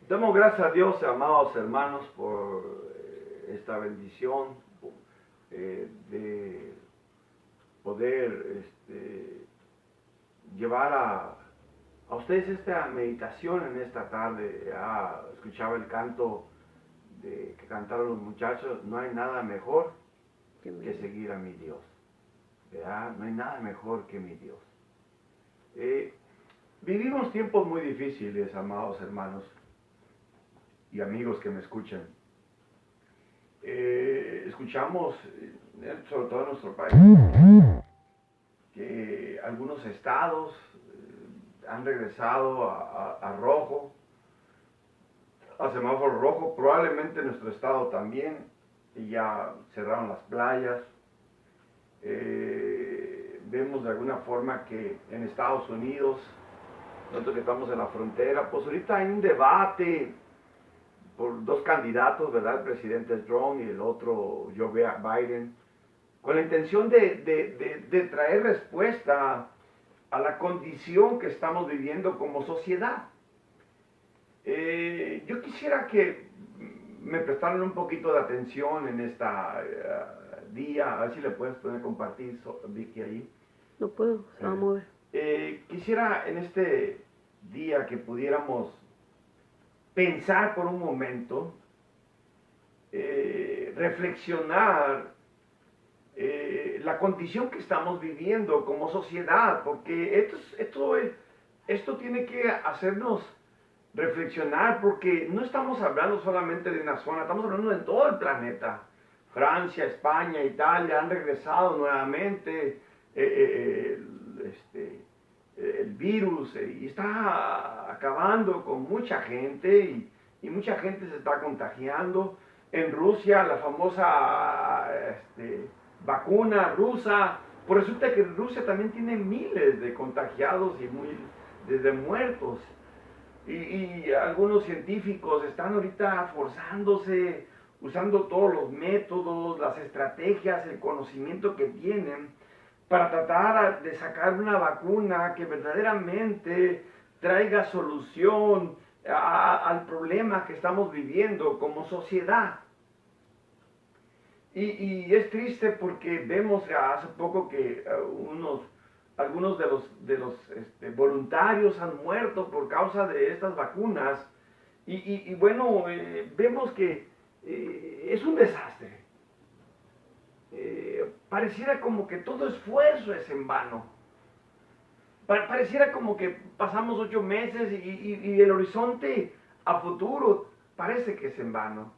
Damos gracias a Dios, amados hermanos, por esta bendición de poder llevar a ustedes esta meditación en esta tarde. Ya escuchaba el canto que cantaron los muchachos. No hay nada mejor que seguir a mi Dios. ¿Verdad? No hay nada mejor que mi Dios. Vivimos tiempos muy difíciles, amados hermanos y amigos que me escuchan. Escuchamos, sobre todo en nuestro país, que algunos estados han regresado a rojo, a semáforo rojo, probablemente nuestro estado también, y ya cerraron las playas. Vemos de alguna forma que en Estados Unidos, nosotros que estamos en la frontera, pues ahorita hay un debate por dos candidatos, ¿verdad? El presidente Trump y el otro Joe Biden, con la intención de traer respuesta a la condición que estamos viviendo como sociedad. Yo quisiera que me prestaran un poquito de atención en esta día, a ver si le puedes poner compartir, Vicky, ahí. No puedo, se va a mover. Quisiera en este día que pudiéramos pensar por un momento, reflexionar la condición que estamos viviendo como sociedad, porque esto tiene que hacernos reflexionar, porque no estamos hablando solamente de una zona, estamos hablando de todo el planeta. Francia, España, Italia han regresado nuevamente el virus y está acabando con mucha gente y mucha gente se está contagiando. En Rusia, la famosa vacuna rusa, pues resulta que Rusia también tiene miles de contagiados y miles de muertos. Y algunos científicos están ahorita forzándose, usando todos los métodos, las estrategias, el conocimiento que tienen para tratar de sacar una vacuna que verdaderamente traiga solución al problema que estamos viviendo como sociedad. Y es triste porque vemos hace poco que algunos de los voluntarios han muerto por causa de estas vacunas. Y bueno, vemos que es un desastre. Pareciera como que todo esfuerzo es en vano. Pareciera como que pasamos 8 meses y el horizonte a futuro parece que es en vano.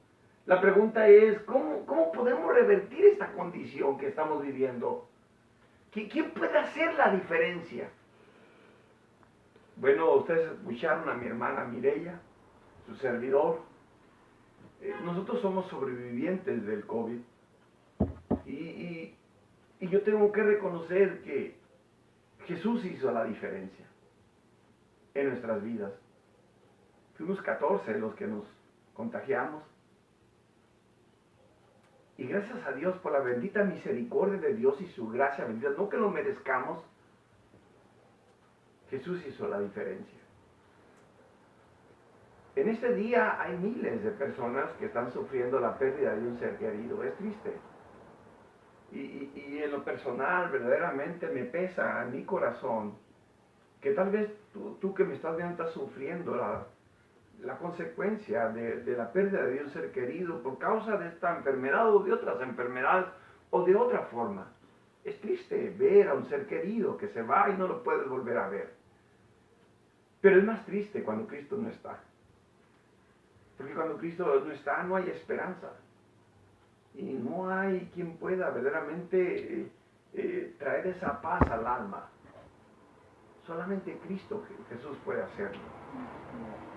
La pregunta es, ¿cómo podemos revertir esta condición que estamos viviendo? ¿Quién puede hacer la diferencia? Bueno, ustedes escucharon a mi hermana Mireya, su servidor. Nosotros somos sobrevivientes del COVID. Y yo tengo que reconocer que Jesús hizo la diferencia en nuestras vidas. Fuimos 14 los que nos contagiamos. Y gracias a Dios por la bendita misericordia de Dios y su gracia bendita, no que lo merezcamos, Jesús hizo la diferencia. En este día hay miles de personas que están sufriendo la pérdida de un ser querido. Es triste. Y en lo personal, verdaderamente me pesa en mi corazón que tal vez tú que me estás viendo estás sufriendo la consecuencia de la pérdida de un ser querido por causa de esta enfermedad o de otras enfermedades o de otra forma. Es triste ver a un ser querido que se va y no lo puedes volver a ver. Pero es más triste cuando Cristo no está. Porque cuando Cristo no está, no hay esperanza. Y no hay quien pueda verdaderamente traer esa paz al alma. Solamente Cristo, Jesús, puede hacerlo.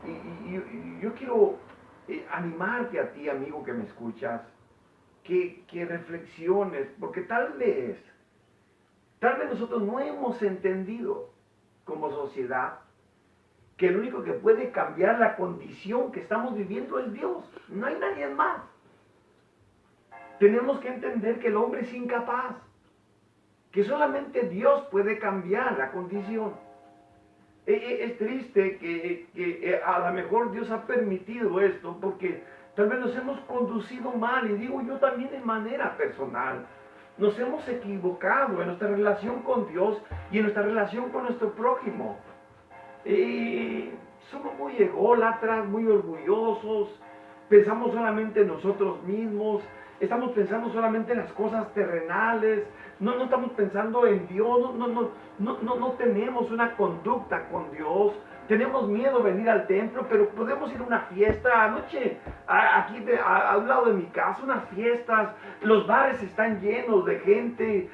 Y yo quiero animarte a ti, amigo que me escuchas, que reflexiones, porque tal vez nosotros no hemos entendido como sociedad que el único que puede cambiar la condición que estamos viviendo es Dios, no hay nadie más. Tenemos que entender que el hombre es incapaz, que solamente Dios puede cambiar la condición. Es triste que a lo mejor Dios ha permitido esto porque tal vez nos hemos conducido mal, y digo yo también de manera personal. Nos hemos equivocado en nuestra relación con Dios y en nuestra relación con nuestro prójimo. Somos muy ególatras, muy orgullosos, pensamos solamente en nosotros mismos, estamos pensando solamente en las cosas terrenales, no estamos pensando en Dios, no tenemos una conducta con Dios. Tenemos miedo de venir al templo, pero podemos ir a una fiesta. Anoche, aquí a un lado de mi casa, unas fiestas, los bares están llenos de gente,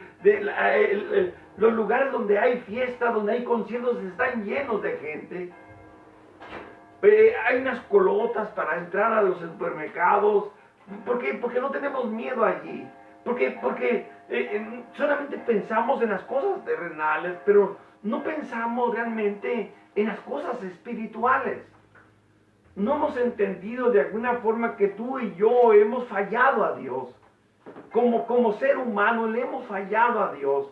los lugares donde hay fiesta, donde hay conciertos, están llenos de gente. Hay unas colotas para entrar a los supermercados. ¿Por qué? Porque no tenemos miedo allí. Porque solamente pensamos en las cosas terrenales, pero no pensamos realmente en las cosas espirituales. No hemos entendido de alguna forma que tú y yo hemos fallado a Dios. Como ser humano le hemos fallado a Dios.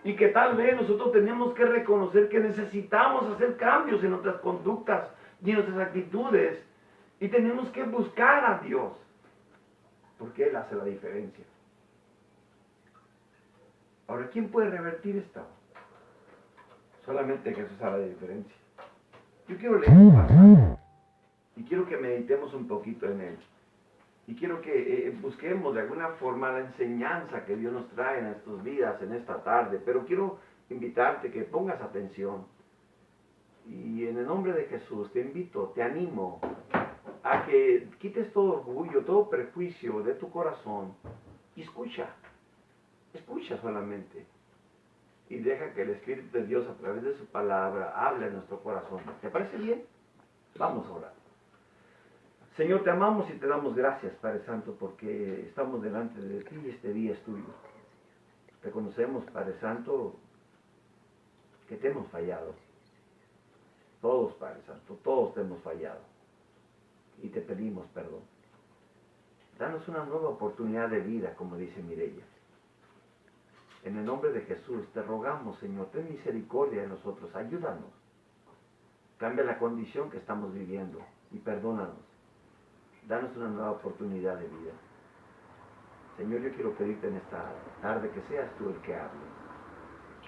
Y que tal vez nosotros tenemos que reconocer que necesitamos hacer cambios en nuestras conductas y en nuestras actitudes. Y tenemos que buscar a Dios. Porque Él hace la diferencia. Ahora, ¿quién puede revertir esto? Solamente Jesús hará la diferencia. Yo quiero leer un pasaje y quiero que meditemos un poquito en él. Y quiero que busquemos de alguna forma la enseñanza que Dios nos trae en nuestras vidas en esta tarde. Pero quiero invitarte que pongas atención. Y en el nombre de Jesús te invito, te animo a que quites todo orgullo, todo prejuicio de tu corazón y escucha. Escucha solamente. Y deja que el Espíritu de Dios a través de su palabra hable en nuestro corazón. ¿Te parece bien? Vamos a orar. Señor, te amamos y te damos gracias, Padre Santo, porque estamos delante de ti y este día es tuyo. Reconocemos, Padre Santo, que te hemos fallado. Todos, Padre Santo, todos te hemos fallado. Y te pedimos perdón. Danos una nueva oportunidad de vida, como dice Mireya. En el nombre de Jesús te rogamos, Señor, ten misericordia de nosotros, ayúdanos. Cambia la condición que estamos viviendo y perdónanos. Danos una nueva oportunidad de vida. Señor, yo quiero pedirte en esta tarde que seas tú el que hable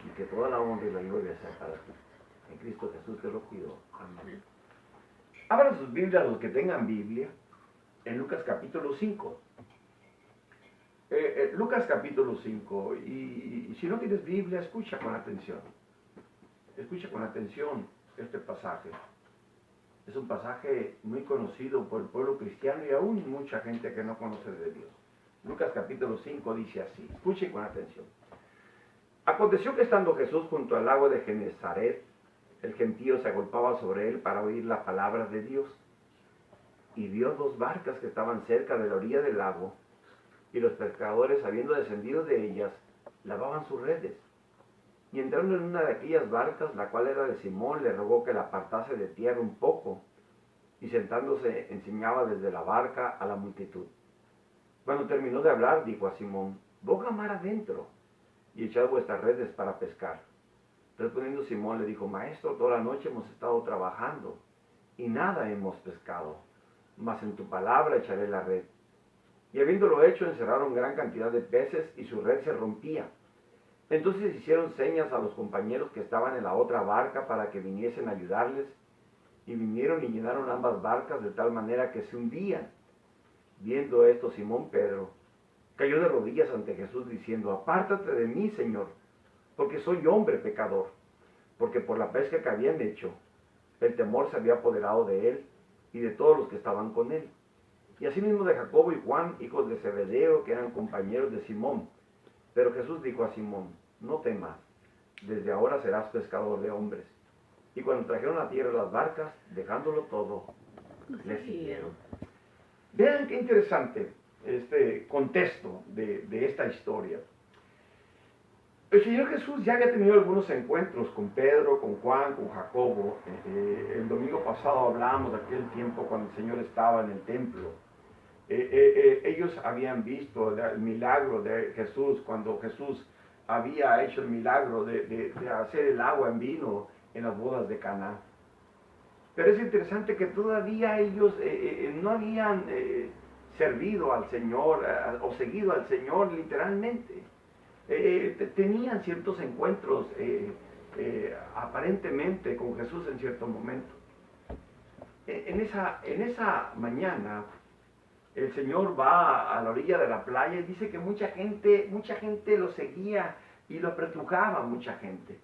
y que toda la honra y la gloria sea para ti. En Cristo Jesús te lo pido. Amén. Abran sus Biblias los que tengan Biblia en Lucas capítulo 5. Lucas capítulo 5, y si no tienes Biblia, escucha con atención. Escucha con atención este pasaje. Es un pasaje muy conocido por el pueblo cristiano y aún mucha gente que no conoce de Dios. Lucas capítulo 5 dice así, escuchen con atención. Aconteció que estando Jesús junto al lago de Genezaret, el gentío se agolpaba sobre él para oír la palabra de Dios. Y vio dos barcas que estaban cerca de la orilla del lago, y los pescadores, habiendo descendido de ellas, lavaban sus redes. Y entrando en una de aquellas barcas, la cual era de Simón, le rogó que la apartase de tierra un poco, y sentándose enseñaba desde la barca a la multitud. Cuando terminó de hablar, dijo a Simón, boga mar adentro, y echad vuestras redes para pescar. Respondiendo Simón le dijo, Maestro, toda la noche hemos estado trabajando, y nada hemos pescado, mas en tu palabra echaré la red. Y habiéndolo hecho, encerraron gran cantidad de peces, y su red se rompía. Entonces hicieron señas a los compañeros que estaban en la otra barca para que viniesen a ayudarles, y vinieron y llenaron ambas barcas de tal manera que se hundían. Viendo esto, Simón Pedro cayó de rodillas ante Jesús diciendo, apártate de mí, Señor, porque soy hombre pecador, porque por la pesca que habían hecho, el temor se había apoderado de él y de todos los que estaban con él. Y asimismo de Jacobo y Juan, hijos de Zebedeo, que eran compañeros de Simón. Pero Jesús dijo a Simón, no temas, desde ahora serás pescador de hombres. Y cuando trajeron a tierra las barcas, dejándolo todo, le siguieron. Vean qué interesante este contexto de esta historia. El Señor Jesús ya había tenido algunos encuentros con Pedro, con Juan, con Jacobo. El domingo pasado hablábamos de aquel tiempo cuando el Señor estaba en el templo. Ellos habían visto el milagro de Jesús, cuando Jesús había hecho el milagro de hacer el agua en vino, en las bodas de Caná. Pero es interesante que todavía ellos no habían servido al Señor o seguido al Señor literalmente. Tenían ciertos encuentros aparentemente con Jesús en cierto momento. En esa mañana el Señor va a la orilla de la playa y dice que mucha gente lo seguía y lo apretujaba mucha gente.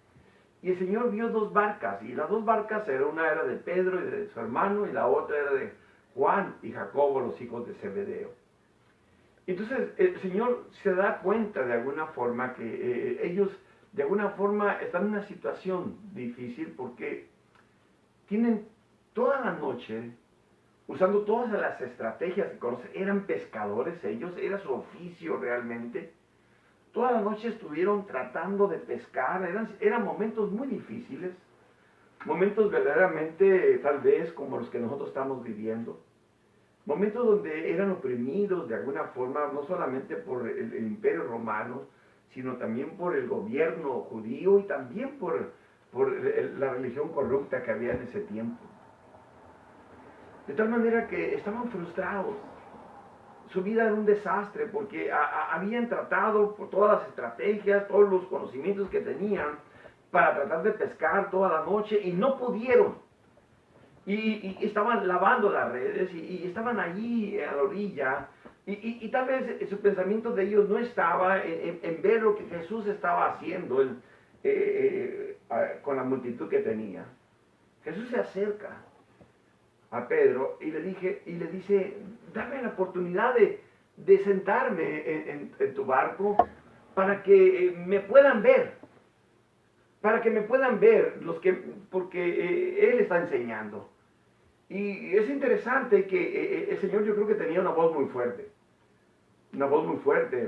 Y el Señor vio dos barcas, y las dos barcas, una era de Pedro y de su hermano, y la otra era de Juan y Jacobo, los hijos de Zebedeo. Entonces el Señor se da cuenta de alguna forma que ellos de alguna forma están en una situación difícil porque tienen toda la noche, usando todas las estrategias que conocen, eran pescadores ellos, era su oficio realmente. Toda la noche estuvieron tratando de pescar, eran momentos muy difíciles, momentos verdaderamente tal vez como los que nosotros estamos viviendo, momentos donde eran oprimidos de alguna forma, no solamente por el imperio romano, sino también por el gobierno judío y también por la religión corrupta que había en ese tiempo. De tal manera que estaban frustrados. Su vida era un desastre porque habían tratado por todas las estrategias, todos los conocimientos que tenían para tratar de pescar toda la noche y no pudieron. Y estaban lavando las redes y estaban allí a la orilla y tal vez su pensamiento de ellos no estaba en ver lo que Jesús estaba haciendo con la multitud que tenía. Jesús se acerca a Pedro y le dice, dame la oportunidad de sentarme en tu barco para que me puedan ver, porque Él está enseñando. Y es interesante que el Señor yo creo que tenía una voz muy fuerte,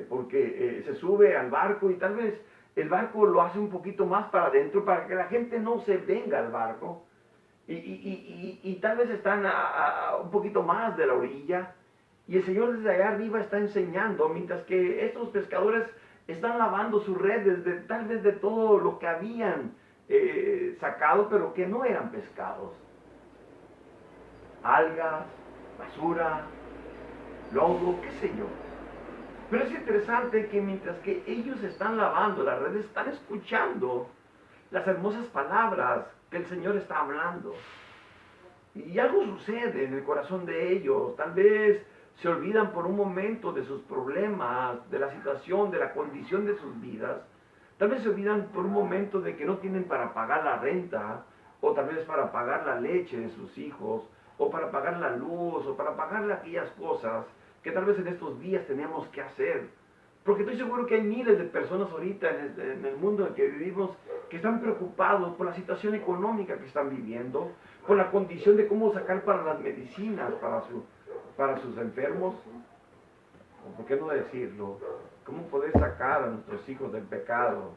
porque se sube al barco y tal vez el barco lo hace un poquito más para adentro para que la gente no se venga al barco. Y tal vez están un poquito más de la orilla y el Señor desde allá arriba está enseñando, mientras que estos pescadores están lavando sus redes tal vez de todo lo que habían sacado, pero que no eran pescados. Algas, basura, lodo, qué sé yo. Pero es interesante que mientras que ellos están lavando las redes, están escuchando las hermosas palabras que el Señor está hablando. Y algo sucede en el corazón de ellos. Tal vez se olvidan por un momento de sus problemas, de la situación, de la condición de sus vidas. Tal vez se olvidan por un momento de que no tienen para pagar la renta, o tal vez para pagar la leche de sus hijos, o para pagar la luz, o para pagar aquellas cosas que tal vez en estos días teníamos que hacer. Porque estoy seguro que hay miles de personas ahorita en el mundo en el que vivimos que están preocupados por la situación económica que están viviendo, por la condición de cómo sacar para las medicinas, para sus enfermos, o por qué no decirlo, cómo poder sacar a nuestros hijos del pecado,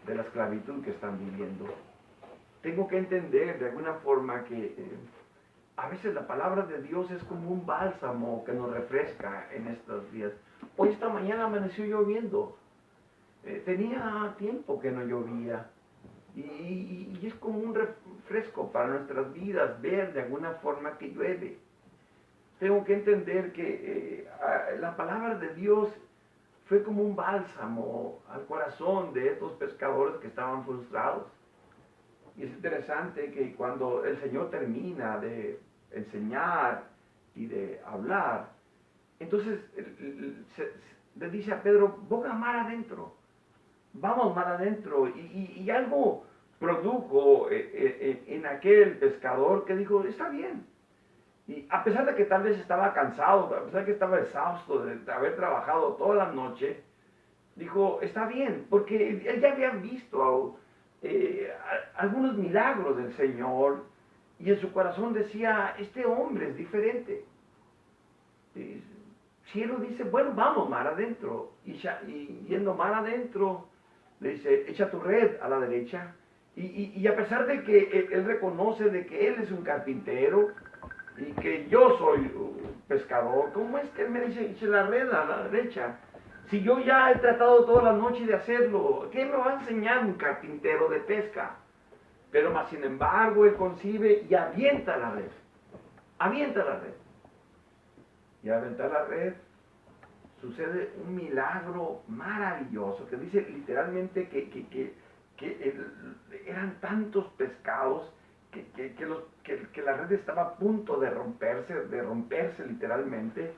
de la esclavitud que están viviendo. Tengo que entender de alguna forma que a veces la palabra de Dios es como un bálsamo que nos refresca en estos días. Hoy esta mañana amaneció lloviendo. Tenía tiempo que no llovía. Y es como un refresco para nuestras vidas ver de alguna forma que llueve. Tengo que entender que la palabra de Dios fue como un bálsamo al corazón de estos pescadores que estaban frustrados. Y es interesante que cuando el Señor termina de enseñar y de hablar, entonces le dice a Pedro, boga mar adentro, vamos mar adentro. Y algo produjo en aquel pescador que dijo, está bien. Y a pesar de que tal vez estaba cansado, a pesar de que estaba exhausto de haber trabajado toda la noche, dijo, está bien, porque él ya había visto algunos milagros del Señor y en su corazón decía, este hombre es diferente. Y Cielo dice, bueno, vamos mar adentro. Y yendo mar adentro, le dice, echa tu red a la derecha. Y a pesar de que él reconoce de que él es un carpintero y que yo soy un pescador, ¿cómo es que él me dice, echa la red a la derecha? Si yo ya he tratado toda la noche de hacerlo, ¿qué me va a enseñar un carpintero de pesca? Pero más sin embargo, él concibe y avienta la red. Avienta la red. Y al aventar la red, sucede un milagro maravilloso, que dice literalmente que eran tantos pescados que la red estaba a punto de romperse literalmente.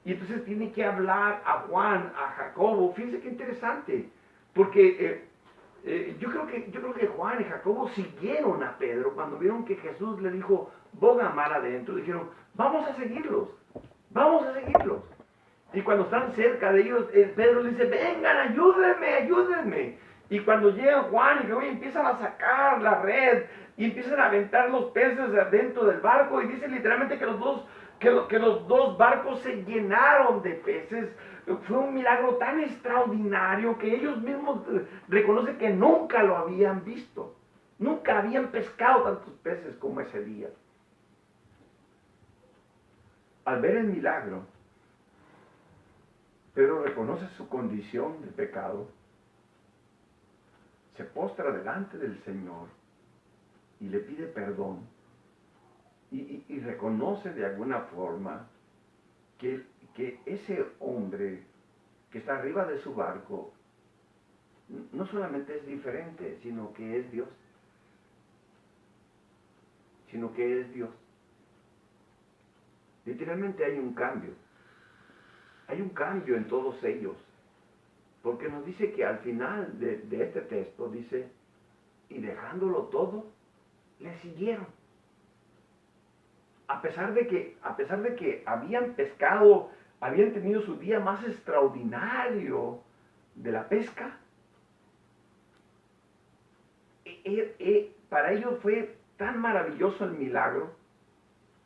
Y entonces tiene que hablar a Juan, a Jacobo. Fíjense qué interesante, porque yo creo que Juan y Jacobo siguieron a Pedro cuando vieron que Jesús le dijo, boga mar adentro. Dijeron, vamos a seguirlos, vamos a seguirlos. Y cuando están cerca de ellos, Pedro le dice, vengan, ayúdenme, ayúdenme. Y cuando llega Juan y Jacobo empiezan a sacar la red y empiezan a aventar los peces dentro del barco, y dice literalmente que los dos barcos se llenaron de peces. Fue un milagro tan extraordinario que ellos mismos reconocen que nunca lo habían visto. Nunca habían pescado tantos peces como ese día. Al ver el milagro, Pedro reconoce su condición de pecado, se postra delante del Señor y le pide perdón. Y reconoce de alguna forma que ese hombre que está arriba de su barco no solamente es diferente, sino que es Dios. Sino que es Dios. Literalmente hay un cambio. Hay un cambio en todos ellos. Porque nos dice que al final de este texto dice, y dejándolo todo, le siguieron. A pesar de que habían pescado, habían tenido su día más extraordinario de la pesca, para ellos fue tan maravilloso el milagro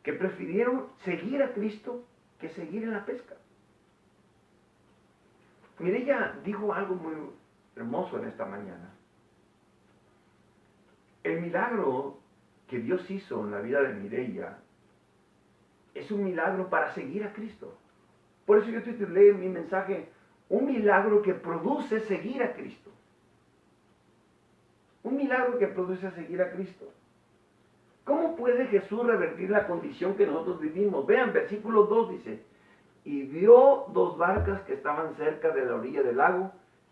que prefirieron seguir a Cristo que seguir en la pesca. Mireya dijo algo muy hermoso en esta mañana. El milagro que Dios hizo en la vida de Mireya es un milagro para seguir a Cristo. Por eso yo titulé mi mensaje, un milagro que produce seguir a Cristo. Un milagro que produce seguir a Cristo. ¿Cómo puede Jesús revertir la condición que nosotros vivimos? Vean, versículo 2 dice, y vio dos barcas que estaban cerca de la orilla del lago,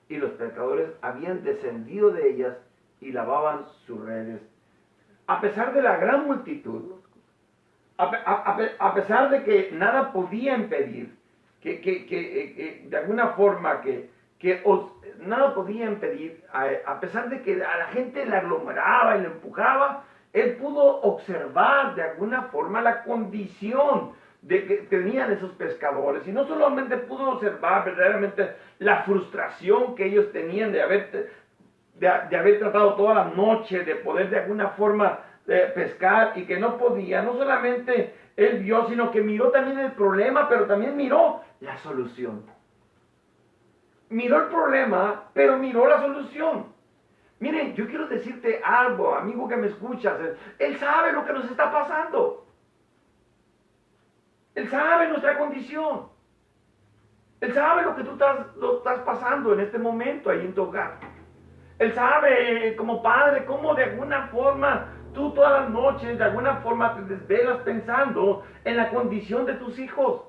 y los pescadores habían descendido de ellas y lavaban sus redes. A pesar de la gran multitud, a pesar de que nada podía impedir, de alguna forma nada podía impedir, a pesar de que a la gente le aglomeraba y le empujaba, él pudo observar de alguna forma la condición de que tenían esos pescadores, y no solamente pudo observar verdaderamente la frustración que ellos tenían de haber tratado toda la noche de poder de alguna forma pescar y que no podía. No solamente él vio, sino que miró también el problema, pero también miró la solución. Miró el problema, pero miró la solución. Miren, yo quiero decirte algo, amigo que me escuchas. Él sabe lo que nos está pasando. Él sabe nuestra condición. Él sabe lo que tú estás pasando en este momento ahí en tu hogar. Él sabe como padre cómo de alguna forma tú todas las noches de alguna forma te desvelas pensando en la condición de tus hijos.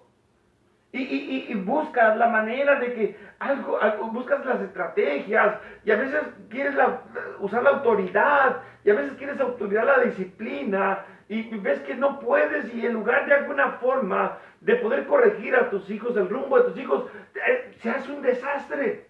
Y buscas la manera de que buscas las estrategias, y a veces quieres usar la autoridad, y a veces quieres autoridad la disciplina, y ves que no puedes, y en lugar de alguna forma de poder corregir a tus hijos, el rumbo de tus hijos, se hace un desastre.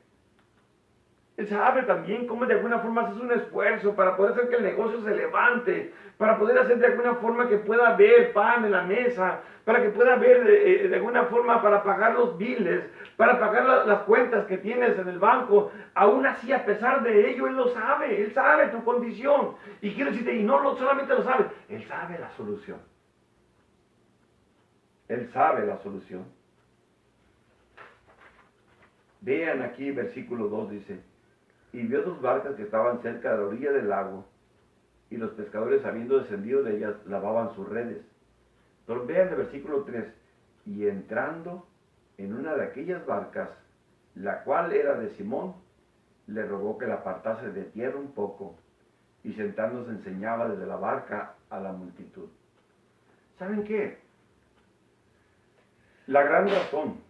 Él sabe también cómo de alguna forma haces un esfuerzo para poder hacer que el negocio se levante, para poder hacer de alguna forma que pueda haber pan en la mesa, para que pueda haber de alguna forma para pagar los biles, para pagar las cuentas que tienes en el banco. Aún así, a pesar de ello, Él sabe tu condición. Y quiero decirte, y no solamente lo sabe, Él sabe la solución. Él sabe la solución. Vean aquí, versículo 2 dice, y vio dos barcas que estaban cerca de la orilla del lago, y los pescadores, habiendo descendido de ellas, lavaban sus redes. Pero vean el versículo 3, y entrando en una de aquellas barcas, la cual era de Simón, le rogó que la apartase de tierra un poco. y sentándose enseñaba desde la barca a la multitud. ¿Saben qué? La gran razón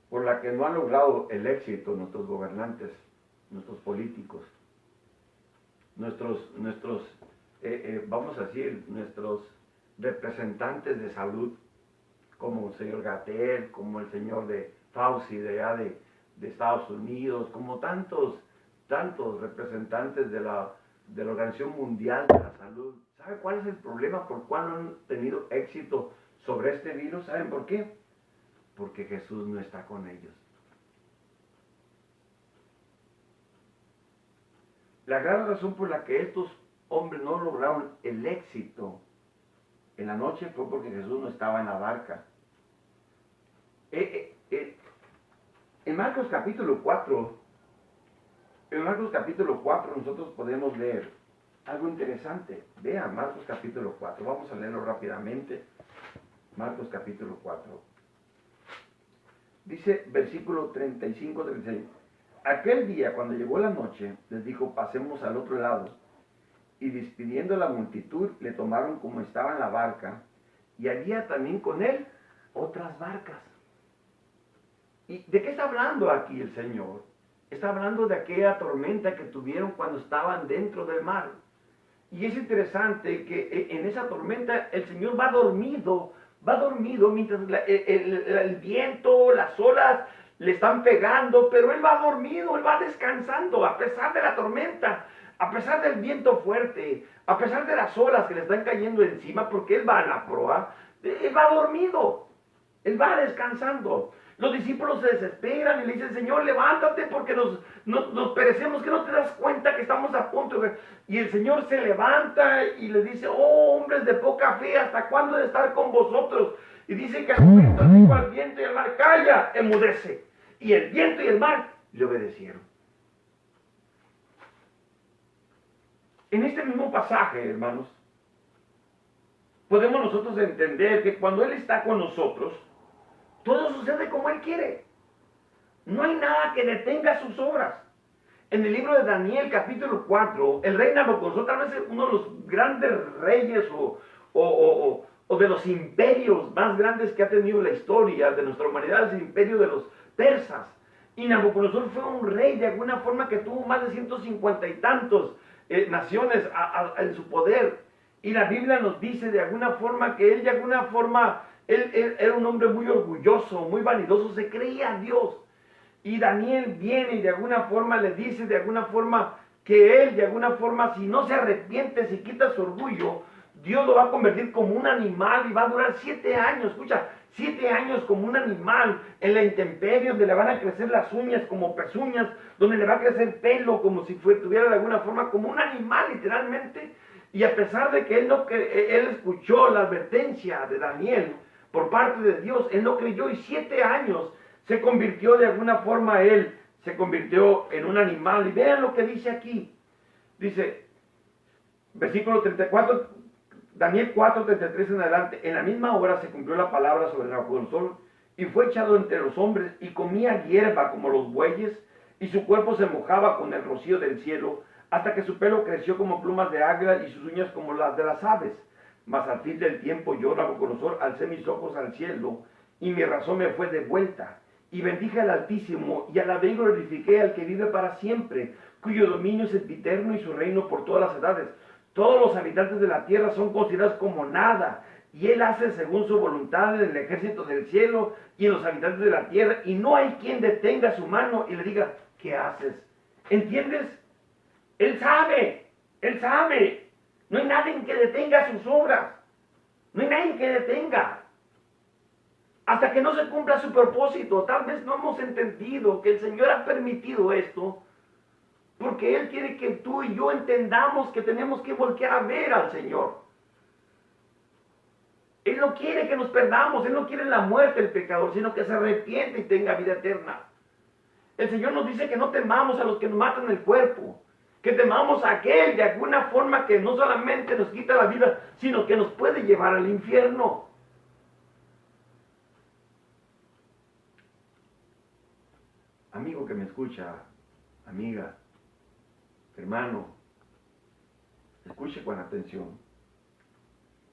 por la que no han logrado el éxito nuestros gobernantes, nuestros políticos, vamos a decir, nuestros representantes de salud, como el señor Gatell, como el señor de Fauci de allá de Estados Unidos, como tantos representantes de la Organización Mundial de la Salud. ¿Sabe cuál es el problema por cuál no han tenido éxito sobre este virus? ¿Saben por qué? Porque Jesús no está con ellos. La gran razón por la que estos hombres no lograron el éxito en la noche fue porque Jesús no estaba en la barca. En Marcos capítulo 4, nosotros podemos leer algo interesante. Vean Marcos capítulo 4, vamos a leerlo rápidamente. Marcos capítulo 4. Dice versículo 35-36. Aquel día, cuando llegó la noche, les dijo, pasemos al otro lado. Y despidiendo a la multitud, le tomaron como estaba en la barca, y había también con él otras barcas. ¿Y de qué está hablando aquí el Señor? Está hablando de aquella tormenta que tuvieron cuando estaban dentro del mar. Y es interesante que en esa tormenta el Señor va dormido mientras el viento, las olas le están pegando, pero Él va dormido, Él va descansando a pesar de la tormenta, a pesar del viento fuerte, a pesar de las olas que le están cayendo encima, porque Él va a la proa, Él va dormido, Él va descansando. Los discípulos se desesperan y le dicen, Señor, levántate porque nos perecemos, que no te das cuenta que estamos a punto. Y el Señor se levanta y le dice, oh, hombres de poca fe, ¿hasta cuándo he de estar con vosotros? Y dice que al momento dijo al viento y al mar, calla, enmudece. Y el viento y el mar le obedecieron. En este mismo pasaje, hermanos, podemos nosotros entender que cuando Él está con nosotros, todo sucede como Él quiere. No hay nada que detenga sus obras. En el libro de Daniel, capítulo 4, el rey Nabucodonosor, tal vez uno de los grandes reyes o de los imperios más grandes que ha tenido la historia de nuestra humanidad, es el imperio de los persas. Y Nabucodonosor fue un rey de alguna forma que tuvo más de 150 y tantos naciones en su poder. Y la Biblia nos dice de alguna forma que él de alguna forma, él era un hombre muy orgulloso, muy vanidoso, se creía a Dios. Y Daniel viene y de alguna forma le dice de alguna forma que él de alguna forma si no se arrepiente, si quita su orgullo, Dios lo va a convertir como un animal y va a durar 7 años, escucha, 7 años como un animal en la intemperie, donde le van a crecer las uñas como pezuñas, donde le va a crecer pelo como si tuviera de alguna forma como un animal literalmente. Y a pesar de que él escuchó la advertencia de Daniel por parte de Dios, él no creyó y 7 años se convirtió de alguna forma se convirtió en un animal. Y vean lo que dice aquí. Dice, versículo 34, Daniel 4, 33 en adelante. En la misma hora se cumplió la palabra sobre Nabucodonosor y fue echado entre los hombres y comía hierba como los bueyes y su cuerpo se mojaba con el rocío del cielo hasta que su pelo creció como plumas de águila y sus uñas como las de las aves. Mas al fin del tiempo yo, Nabucodonosor, alcé mis ojos al cielo y mi razón me fue de vuelta. Y bendije al Altísimo, y alabé y glorifiqué al que vive para siempre, cuyo dominio es eterno y su reino por todas las edades. Todos los habitantes de la tierra son considerados como nada, y Él hace según su voluntad en el ejército del cielo y en los habitantes de la tierra, y no hay quien detenga su mano y le diga, ¿qué haces? ¿Entiendes? Él sabe, no hay nadie que detenga sus obras, no hay nadie que detenga. Hasta que no se cumpla su propósito. Tal vez no hemos entendido que el Señor ha permitido esto, porque Él quiere que tú y yo entendamos que tenemos que voltear a ver al Señor. Él no quiere que nos perdamos, Él no quiere la muerte del pecador, sino que se arrepiente y tenga vida eterna. El Señor nos dice que no temamos a los que nos matan el cuerpo, que temamos a aquel de alguna forma que no solamente nos quita la vida, sino que nos puede llevar al infierno. Amigo que me escucha, amiga, hermano, escuche con atención,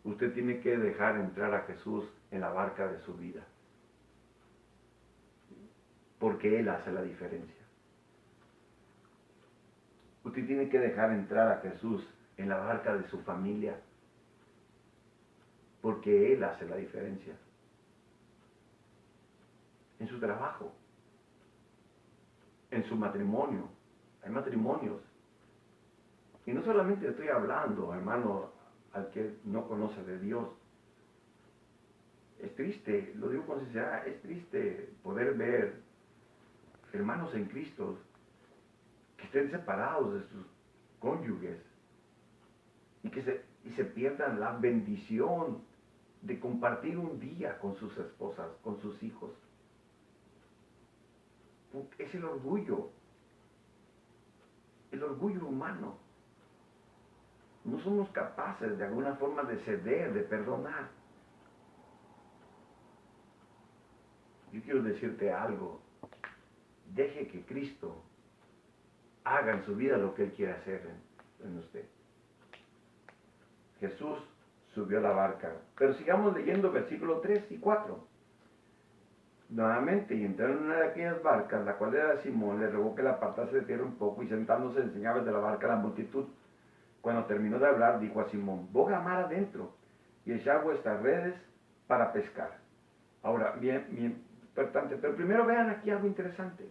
usted tiene que dejar entrar a Jesús en la barca de su vida. Porque Él hace la diferencia. Usted tiene que dejar entrar a Jesús en la barca de su familia. Porque Él hace la diferencia. En su trabajo. En su matrimonio. Hay matrimonios. Y no solamente estoy hablando, hermano, al que no conoce de Dios. Es triste, lo digo con sinceridad, es triste poder ver hermanos en Cristo que estén separados de sus cónyuges y que se pierdan la bendición de compartir un día con sus esposas, con sus hijos. Es el orgullo humano. No somos capaces de alguna forma de ceder, de perdonar. Yo quiero decirte algo. Deje que Cristo haga en su vida lo que Él quiere hacer en usted. Jesús subió a la barca. Pero sigamos leyendo versículos 3 y 4. Nuevamente, y entraron en una de aquellas barcas, la cual era de Simón, le rogó que la apartase de tierra un poco, y sentándose enseñaba desde la barca a la multitud. Cuando terminó de hablar, dijo a Simón: boga mar adentro, y echad vuestras redes para pescar. Ahora, bien importante, pero primero vean aquí algo interesante.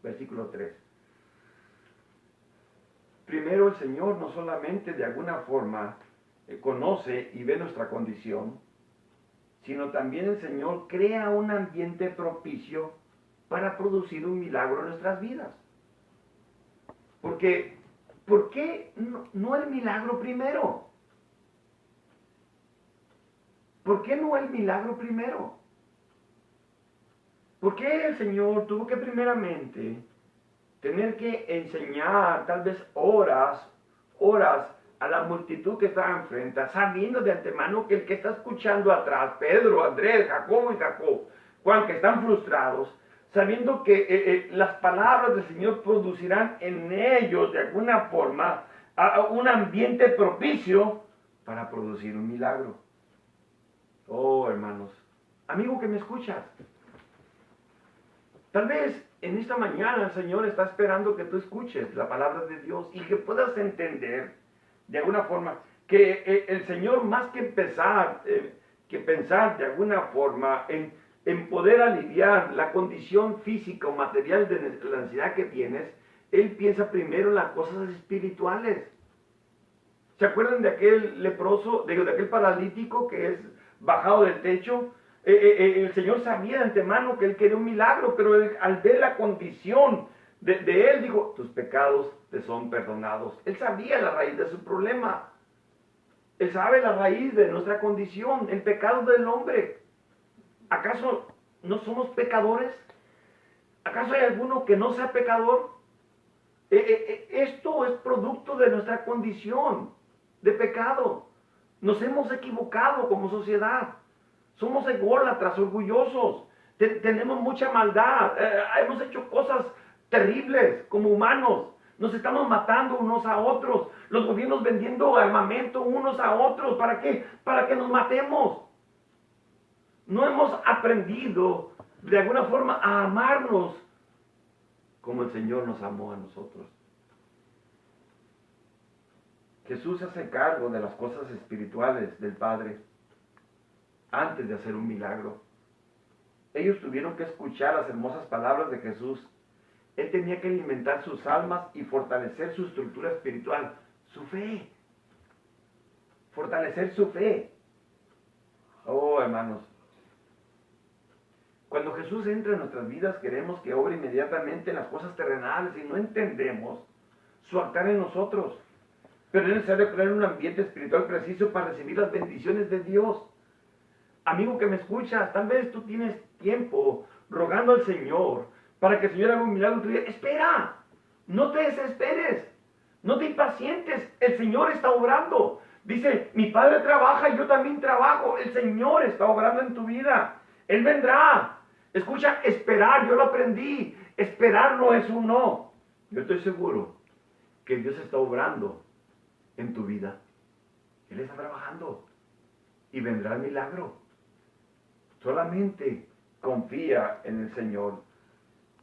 Versículo 3. Primero el Señor no solamente de alguna forma conoce y ve nuestra condición, sino también el Señor crea un ambiente propicio para producir un milagro en nuestras vidas. Porque, ¿por qué no el milagro primero? ¿Por qué no el milagro primero? ¿Por qué el Señor tuvo que primeramente tener que enseñar tal vez horas a la multitud que estaba enfrente, sabiendo de antemano que el que está escuchando atrás, Pedro, Andrés, Jacobo y Juan, que están frustrados, sabiendo que las palabras del Señor producirán en ellos de alguna forma un ambiente propicio para producir un milagro? Oh, hermanos, amigo que me escuchas, tal vez en esta mañana el Señor está esperando que tú escuches la palabra de Dios y que puedas entender de alguna forma que el Señor, más que pensar de alguna forma en poder aliviar la condición física o material de la ansiedad que tienes, Él piensa primero en las cosas espirituales. ¿Se acuerdan de aquel leproso, de aquel paralítico que es bajado del techo? El Señor sabía de antemano que Él quería un milagro, pero al ver la condición de él, dijo: tus pecados te son perdonados. Él sabía la raíz de su problema. Él sabe la raíz de nuestra condición, el pecado del hombre. ¿Acaso no somos pecadores? ¿Acaso hay alguno que no sea pecador? Esto es producto de nuestra condición de pecado. Nos hemos equivocado como sociedad. Somos ególatras, orgullosos. Tenemos mucha maldad. Hemos hecho cosas terribles como humanos. Nos estamos matando unos a otros. Los gobiernos vendiendo armamento unos a otros. ¿Para qué? Para que nos matemos. No hemos aprendido de alguna forma a amarnos como el Señor nos amó a nosotros. Jesús se hace cargo de las cosas espirituales del Padre antes de hacer un milagro. Ellos tuvieron que escuchar las hermosas palabras de Jesús. Él tenía que alimentar sus almas y fortalecer su estructura espiritual, su fe. Fortalecer su fe. Oh, hermanos. Cuando Jesús entra en nuestras vidas, queremos que obre inmediatamente en las cosas terrenales y no entendemos su actuar en nosotros. Pero es necesario crear un ambiente espiritual preciso para recibir las bendiciones de Dios. Amigo que me escuchas, tal vez tú tienes tiempo rogando al Señor para que el Señor haga un milagro en tu vida. Espera, no te desesperes, no te impacientes, el Señor está obrando. Dice: mi Padre trabaja y yo también trabajo. El Señor está obrando en tu vida. Él vendrá. Escucha, esperar, yo lo aprendí. Esperar no es un no. Yo estoy seguro que Dios está obrando en tu vida. Él está trabajando y vendrá el milagro. Solamente confía en el Señor.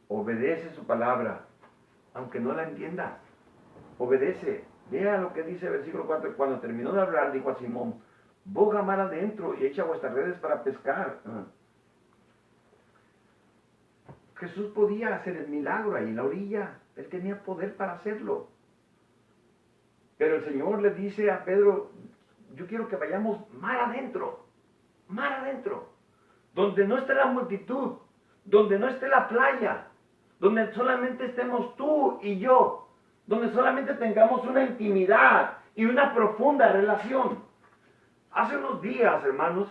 Obedece su palabra, aunque no la entiendas. Obedece. Vea lo que dice el versículo 4. Cuando terminó de hablar, dijo a Simón: boga mar adentro y echa vuestras redes para pescar. Jesús podía hacer el milagro ahí en la orilla. Él tenía poder para hacerlo. Pero el Señor le dice a Pedro: yo quiero que vayamos mar adentro. Mar adentro. Donde no esté la multitud. Donde no esté la playa. Donde solamente estemos tú y yo. Donde solamente tengamos una intimidad y una profunda relación. Hace unos días, hermanos,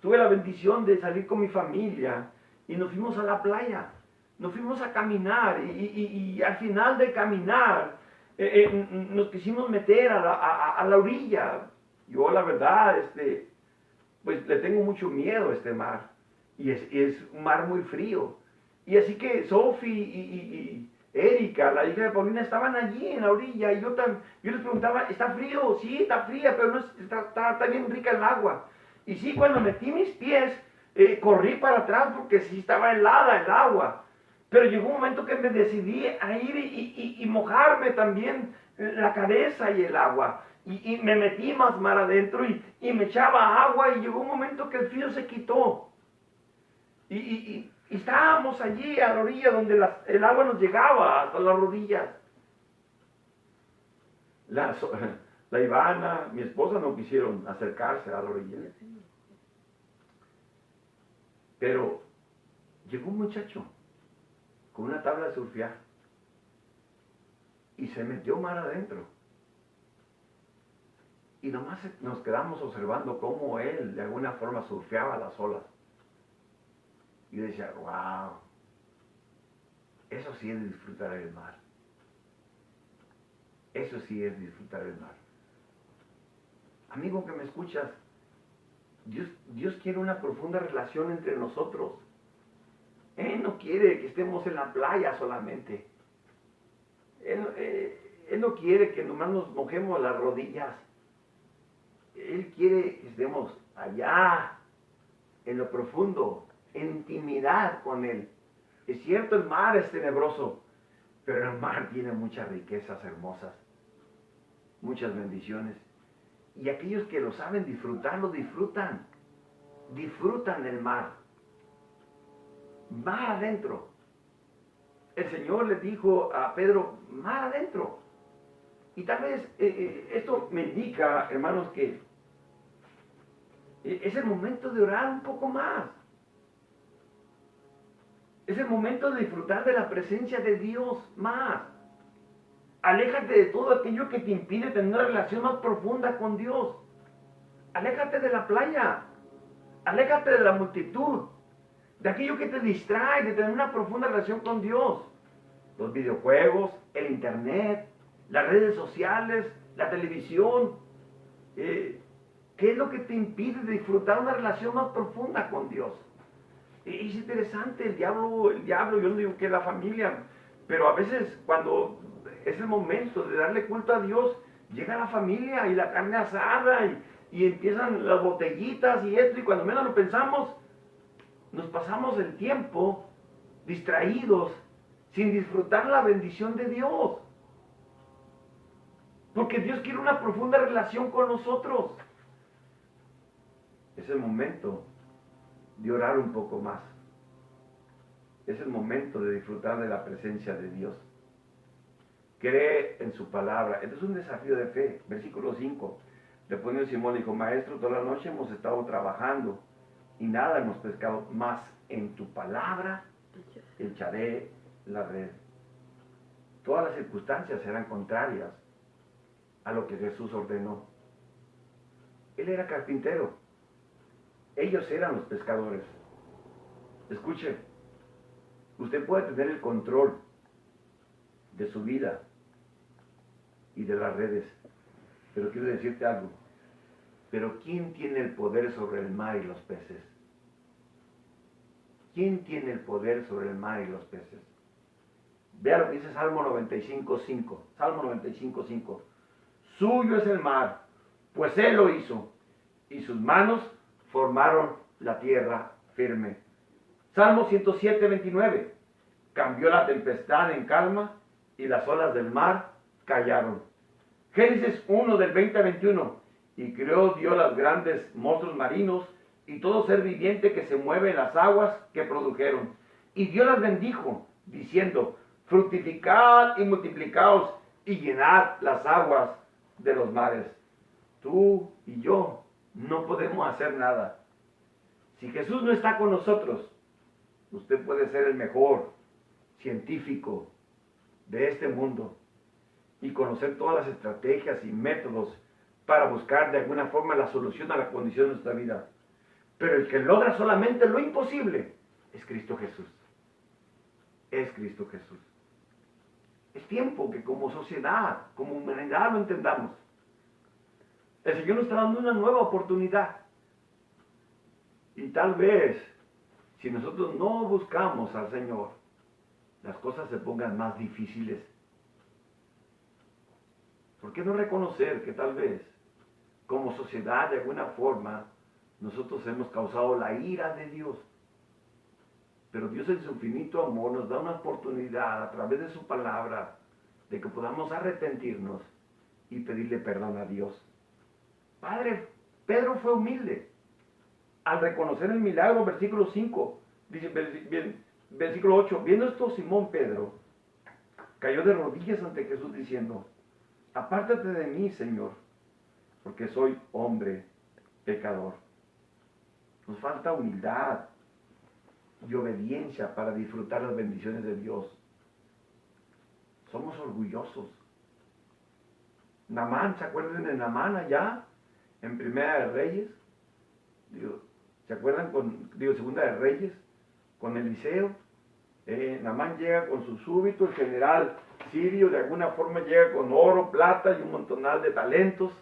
tuve la bendición de salir con mi familia y nos fuimos a la playa. Nos fuimos a caminar y al final de caminar nos quisimos meter a la orilla. Yo la verdad, pues le tengo mucho miedo a este mar. Y es un mar muy frío. Y así que Sophie y Erika, la hija de Paulina, estaban allí en la orilla. Y yo les preguntaba: ¿está frío? Sí, está fría, pero no está bien rica el agua. Y sí, cuando metí mis pies, corrí para atrás porque sí estaba helada el agua. Pero llegó un momento que me decidí a ir y mojarme también la cabeza y el agua. Y me metí más mar adentro y me echaba agua y llegó un momento que el frío se quitó. Y estábamos allí a la orilla donde el agua nos llegaba hasta las rodillas. La Ivana, mi esposa, no quisieron acercarse a la orilla. Pero llegó un muchacho con una tabla de surfear y se metió mar adentro. Y nomás nos quedamos observando cómo él de alguna forma surfeaba las olas. Y yo decía: wow, eso sí es disfrutar el mar. Eso sí es disfrutar el mar. Amigo que me escuchas, Dios quiere una profunda relación entre nosotros. Él no quiere que estemos en la playa solamente. Él no quiere que nomás nos mojemos las rodillas. Él quiere que estemos allá, en lo profundo, en intimidad con Él. Es cierto, el mar es tenebroso, pero el mar tiene muchas riquezas hermosas, muchas bendiciones. Y aquellos que lo saben disfrutar, lo disfrutan. Disfrutan del mar. Mar adentro. El Señor le dijo a Pedro: mar adentro. Y tal vez esto me indica, hermanos, que es el momento de orar un poco más. Es el momento de disfrutar de la presencia de Dios más. Aléjate de todo aquello que te impide tener una relación más profunda con Dios. Aléjate de la playa. Aléjate de la multitud. De aquello que te distrae de tener una profunda relación con Dios. Los videojuegos, el internet, las redes sociales, la televisión. ¿Qué es lo que te impide disfrutar una relación más profunda con Dios? Es interesante, el diablo, yo no digo que la familia, pero a veces cuando es el momento de darle culto a Dios, llega la familia y la carne asada y empiezan las botellitas y esto, y cuando menos lo pensamos, nos pasamos el tiempo distraídos, sin disfrutar la bendición de Dios. Porque Dios quiere una profunda relación con nosotros. Es el momento de orar un poco más. Es el momento de disfrutar de la presencia de Dios. Cree en su palabra. Esto es un desafío de fe. Versículo 5. Respondió Simón y dijo: Maestro, toda la noche hemos estado trabajando y nada hemos pescado, más en tu palabra echaré la red. Todas las circunstancias eran contrarias a lo que Jesús ordenó. Él era carpintero. Ellos eran los pescadores. Escuche, usted puede tener el control de su vida y de las redes, pero quiero decirte algo. Pero ¿quién tiene el poder sobre el mar y los peces? ¿Quién tiene el poder sobre el mar y los peces? Vea lo que dice Salmo 95:5. Salmo 95:5. suyo es el mar, pues él lo hizo, y sus manos formaron la tierra firme. Salmo 107, 29. Cambió la tempestad en calma y las olas del mar callaron. Génesis 1 del 20 al 21. Y creó Dios los grandes monstruos marinos y todo ser viviente que se mueve en las aguas que produjeron. Y Dios las bendijo, diciendo, fructificad y multiplicaos y llenad las aguas de los mares. Tú y yo no podemos hacer nada. Si Jesús no está con nosotros, usted puede ser el mejor científico de este mundo y conocer todas las estrategias y métodos para buscar de alguna forma la solución a la condición de nuestra vida. Pero el que logra solamente lo imposible es Cristo Jesús. Es Cristo Jesús. Es tiempo que como sociedad, como humanidad lo entendamos. El Señor nos está dando una nueva oportunidad. Y tal vez, si nosotros no buscamos al Señor, las cosas se pongan más difíciles. ¿Por qué no reconocer que tal vez, como sociedad, de alguna forma, nosotros hemos causado la ira de Dios? Pero Dios en su infinito amor nos da una oportunidad a través de su palabra de que podamos arrepentirnos y pedirle perdón a Dios. Padre, Pedro fue humilde. Al reconocer el milagro, versículo 5, dice, versículo 8, viendo esto Simón Pedro cayó de rodillas ante Jesús diciendo, apártate de mí, Señor, porque soy hombre pecador. Nos falta humildad y obediencia para disfrutar las bendiciones de Dios. Somos orgullosos. Naamán, ¿se acuerdan de Naamán allá en Primera de Reyes? ¿Se acuerdan Segunda de Reyes? Con Eliseo. Naamán llega con su súbito, el general sirio de alguna forma llega con oro, plata y un montonal de talentos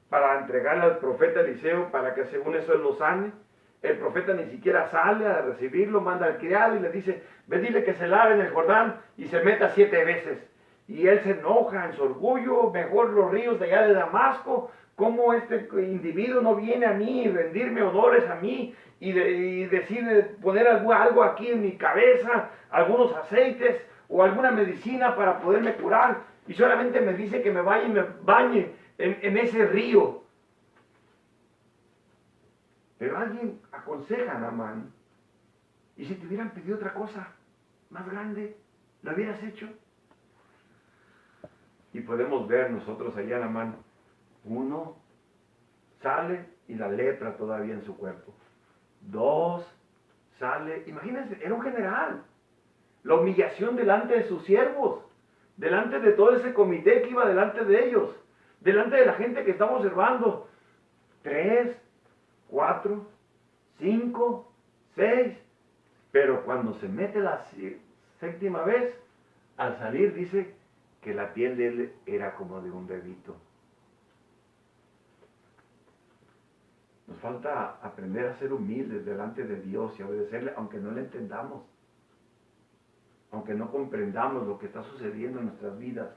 para entregarle al profeta Eliseo para que según eso él lo sane. El profeta ni siquiera sale a recibirlo, manda al criado y le dice, ve dile que se lave en el Jordán y se meta 7 veces. Y él se enoja en su orgullo, mejor los ríos de allá de Damasco, cómo este individuo no viene a mí y rendirme honores a mí y decide poner algo aquí en mi cabeza, algunos aceites o alguna medicina para poderme curar y solamente me dice que me vaya y me bañe en ese río. Pero alguien aconseja a Naamán, y si te hubieran pedido otra cosa más grande, ¿lo hubieras hecho? Y podemos ver nosotros allá Naamán, 1, sale y la lepra todavía en su cuerpo. 2, sale, imagínense, era un general. La humillación delante de sus siervos, delante de todo ese comité que iba delante de ellos, delante de la gente que estaba observando. 3, 4, 5, 6, pero cuando se mete la 7ª vez, al salir dice que la piel de él era como de un bebito. Nos falta aprender a ser humildes delante de Dios y obedecerle, aunque no le entendamos, aunque no comprendamos lo que está sucediendo en nuestras vidas.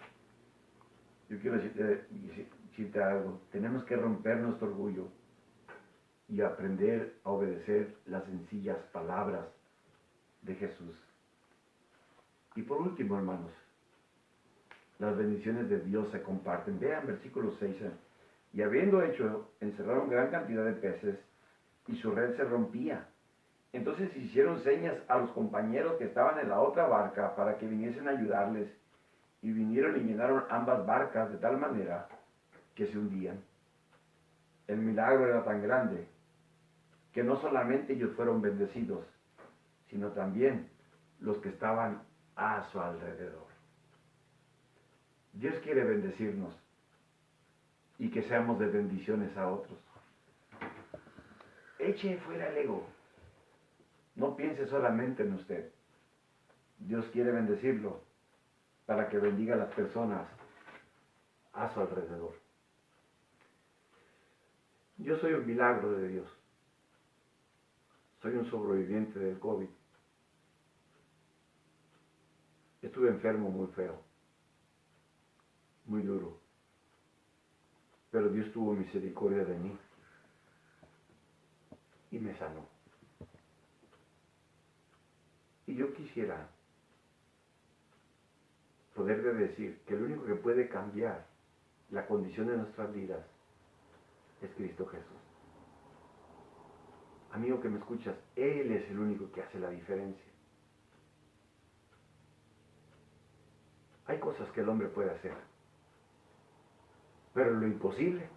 Yo quiero decirte algo, tenemos que romper nuestro orgullo y aprender a obedecer las sencillas palabras de Jesús. Y por último, hermanos, las bendiciones de Dios se comparten. Vean versículo 6. Y habiendo hecho, encerraron gran cantidad de peces y su red se rompía. Entonces hicieron señas a los compañeros que estaban en la otra barca para que viniesen a ayudarles. Y vinieron y llenaron ambas barcas de tal manera que se hundían. El milagro era tan grande que no solamente ellos fueron bendecidos, sino también los que estaban a su alrededor. Dios quiere bendecirnos y que seamos de bendiciones a otros. Eche fuera el ego. No piense solamente en usted. Dios quiere bendecirlo para que bendiga a las personas a su alrededor. Yo soy un milagro de Dios. Soy un sobreviviente del COVID. Estuve enfermo muy feo, muy duro. pero Dios tuvo misericordia de mí y me sanó. Y yo quisiera poderle decir que el único que puede cambiar la condición de nuestras vidas es Cristo Jesús. Amigo que me escuchas, Él es el único que hace la diferencia. Hay cosas que el hombre puede hacer, pero lo imposible,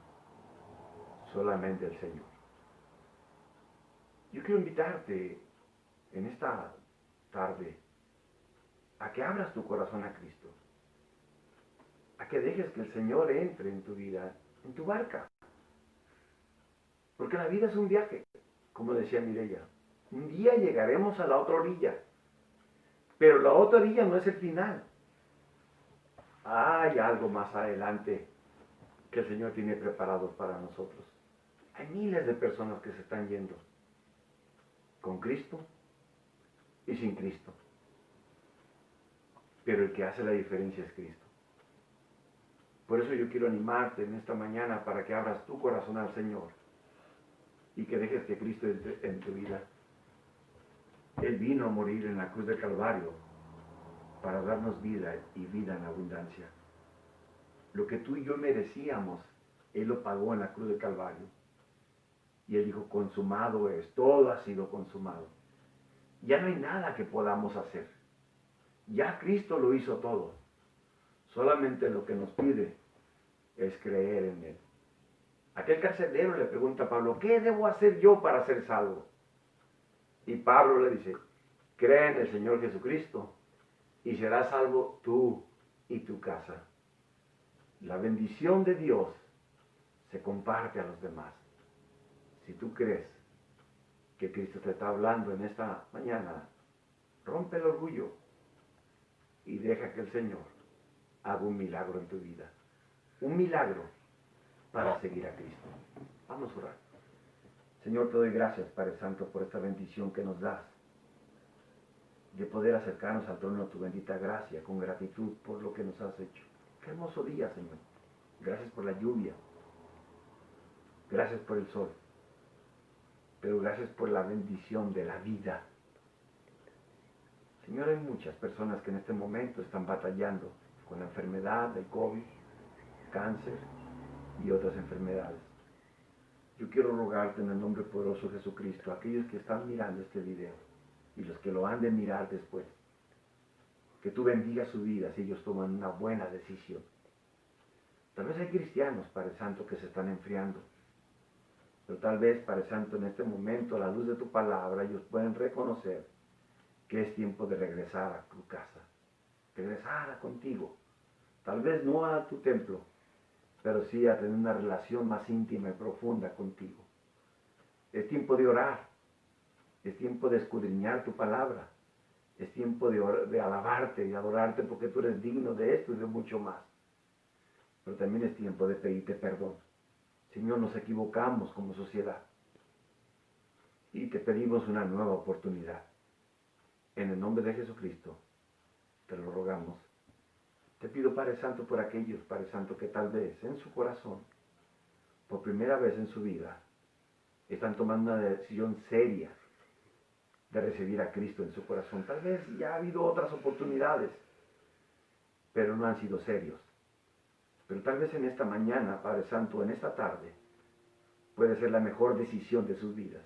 solamente el Señor. Yo quiero invitarte en esta tarde a que abras tu corazón a Cristo, a que dejes que el Señor entre en tu vida, en tu barca. Porque la vida es un viaje, como decía Mireya. Un día llegaremos a la otra orilla, pero la otra orilla no es el final. Hay algo más adelante que el Señor tiene preparado para nosotros. Hay miles de personas que se están yendo, con Cristo y sin Cristo. Pero el que hace la diferencia es Cristo. Por eso yo quiero animarte en esta mañana para que abras tu corazón al Señor y que dejes que Cristo entre en tu vida. Él vino a morir en la cruz del Calvario para darnos vida y vida en abundancia. Lo que tú y yo merecíamos, Él lo pagó en la cruz del Calvario. Y Él dijo, consumado es, todo ha sido consumado. Ya no hay nada que podamos hacer. Ya Cristo lo hizo todo. Solamente lo que nos pide es creer en Él. Aquel carcelero le pregunta a Pablo, ¿qué debo hacer yo para ser salvo? Y Pablo le dice, cree en el Señor Jesucristo y serás salvo tú y tu casa. La bendición de Dios se comparte a los demás. Si tú crees que Cristo te está hablando en esta mañana, rompe el orgullo y deja que el Señor haga un milagro en tu vida. Un milagro para seguir a Cristo. Vamos a orar. Señor, te doy gracias, Padre Santo, por esta bendición que nos das, de poder acercarnos al trono de tu bendita gracia, con gratitud por lo que nos has hecho. Qué hermoso día, Señor. Gracias por la lluvia. Gracias por el sol. Pero gracias por la bendición de la vida. Señor, hay muchas personas que en este momento están batallando con la enfermedad del COVID, cáncer y otras enfermedades. Yo quiero rogarte en el nombre poderoso de Jesucristo, a aquellos que están mirando este video y los que lo han de mirar después, que tú bendigas su vida si ellos toman una buena decisión. Tal vez hay cristianos, Padre Santo, que se están enfriando, pero tal vez, Padre Santo, en este momento, a la luz de tu palabra, ellos pueden reconocer que es tiempo de regresar a tu casa, regresar contigo. Tal vez no a tu templo, pero sí a tener una relación más íntima y profunda contigo. Es tiempo de orar, es tiempo de escudriñar tu palabra, es tiempo de alabarte y adorarte porque tú eres digno de esto y de mucho más. Pero también es tiempo de pedirte perdón. Señor, nos equivocamos como sociedad y te pedimos una nueva oportunidad. En el nombre de Jesucristo, te lo rogamos. Te pido, Padre Santo, por aquellos, Padre Santo, que tal vez en su corazón, por primera vez en su vida, están tomando una decisión seria de recibir a Cristo en su corazón. Tal vez ya ha habido otras oportunidades, pero no han sido serios. Pero tal vez en esta mañana, Padre Santo, en esta tarde, puede ser la mejor decisión de sus vidas.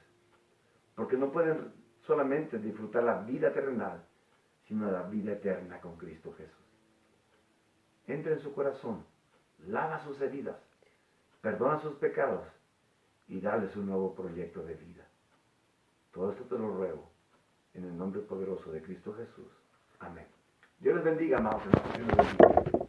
Porque no pueden solamente disfrutar la vida terrenal, sino la vida eterna con Cristo Jesús. Entra en su corazón, lava sus heridas, perdona sus pecados y dales un nuevo proyecto de vida. Todo esto te lo ruego en el nombre poderoso de Cristo Jesús. Amén. Dios les bendiga, amados hermanos. Dios les bendiga.